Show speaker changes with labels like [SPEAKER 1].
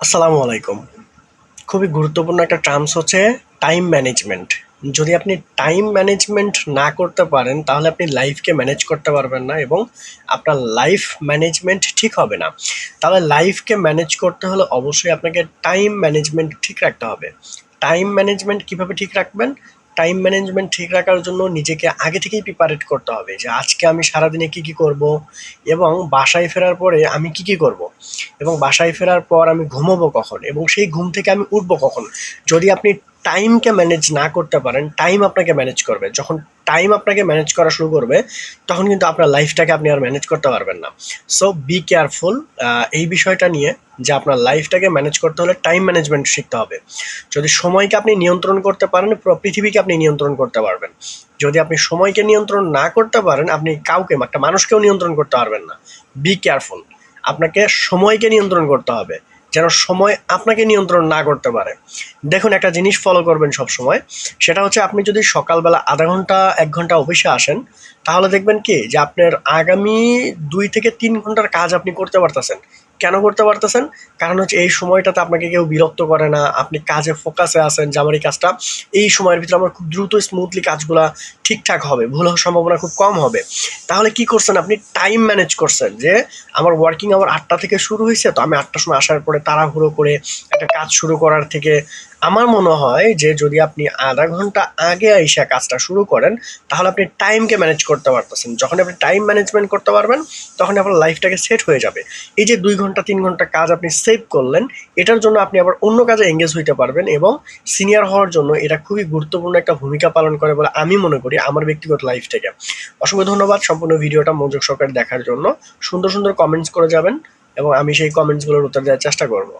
[SPEAKER 1] আসসালামু আলাইকুম। খুবই গুরুত্বপূর্ণ একটা টার্মস হচ্ছে টাইম ম্যানেজমেন্ট। যদি আপনি টাইম ম্যানেজমেন্ট না করতে পারেন তাহলে আপনি লাইফকে ম্যানেজ করতে পারবেন না এবং আপনার লাইফ ম্যানেজমেন্ট ঠিক হবে না। তাহলে লাইফকে ম্যানেজ করতে হলে অবশ্যই আপনাকে টাইম ম্যানেজমেন্ট ঠিক রাখতে হবে। টাইম ম্যানেজমেন্ট কিভাবে ঠিক রাখবেন? টাইম ম্যানেজমেন্ট ঠিক রাখার জন্য নিজেকে আগে থেকেই প্রিপারেট করতে হবে যে আজকে আমি সারাদিনে কি কি করব এবং বাসায় ফেরার পরে আমি কি কি করব এবং বাসায় ফেরার পর আমি ঘুমোবো কখন এবং সেই ঘুম থেকে আমি উঠবো কখন। যদি আপনি টাইমকে ম্যানেজ না করতে পারেন, টাইম আপনাকে ম্যানেজ করবে। যখন টাইম আপনাকে ম্যানেজ করা শুরু করবে তখন কিন্তু আপনার লাইফটাকে আপনি আর ম্যানেজ করতে পারবেন না। সো বি কেয়ারফুল এই বিষয়টা নিয়ে, যে আপনার লাইফটাকে ম্যানেজ করতে হলে টাইম ম্যানেজমেন্ট শিখতে হবে। যদি সময়কে আপনি নিয়ন্ত্রণ করতে পারেন পুরো পৃথিবীকে আপনি নিয়ন্ত্রণ করতে পারবেন। যদি আপনি সময়কে নিয়ন্ত্রণ না করতে পারেন আপনি কাউকে, একটা মানুষকেও নিয়ন্ত্রণ করতে পারবেন না। Be careful. আপনাকে সময়কে নিয়ন্ত্রণ করতে হবে যেন সময় আপনাকে নিয়ন্ত্রণ না করতে পারে। দেখুন, একটা জিনিস ফলো করবেন সব সময়, সেটা হচ্ছে আপনি যদি সকালবেলা আধা ঘন্টা 1 ঘন্টা অফিসে আসেন তাহলে দেখবেন কি যে আপনার আগামী 2 থেকে 3 ঘন্টার কাজ আপনি করতে পারতেছেন। কেন করতে পারতেছেন? কারণ হচ্ছে এই সময়টাতে আপনাকে কেউ বিরক্ত করে না, আপনি কাজে ফোকাসে আছেন যে আমার এই কাজটা এই সময়ের ভিতরে আমার খুব দ্রুত স্মুথলি কাজগুলা ঠিকঠাক হবে, ভুল হওয়ার সম্ভাবনা খুব কম হবে। তাহলে কি করছেন? আপনি টাইম ম্যানেজ করছেন যে আমার ওয়ার্কিং আওয়ার 8টা থেকে শুরু হয়েছে, তো আমি 8টার সময় আসার পরে তাড়াহুড়ো করে একটা কাজ শুরু করার থেকে আমার মনে হয় যে যদি আপনি আধা ঘন্টা আগে আইসা কাজটা শুরু করেন তাহলে আপনি টাইমকে ম্যানেজ করতে পারতেছেন। যখন আপনি টাইম ম্যানেজমেন্ট করতে পারবেন তখন আপনার লাইফটাকে সেট হয়ে যাবে। এই যে 2 ঘন্টা 3 ঘন্টা কাজ আপনি সেভ করলেন, এটার জন্য আপনি আবার অন্য কাজে এঙ্গেজ হইতে পারবেন এবং সিনিয়র হওয়ার জন্য এটা খুবই গুরুত্বপূর্ণ একটা ভূমিকা পালন করে বলে আমি মনে করি আমার ব্যক্তিগত লাইফ থেকে। অসংখ্য ধন্যবাদ সম্পূর্ণ ভিডিওটা মনোযোগ সহকারে দেখার জন্য। সুন্দর সুন্দর কমেন্টস করে যাবেন এবং আমি সেই কমেন্টসগুলোর উত্তর দেওয়ার চেষ্টা করব।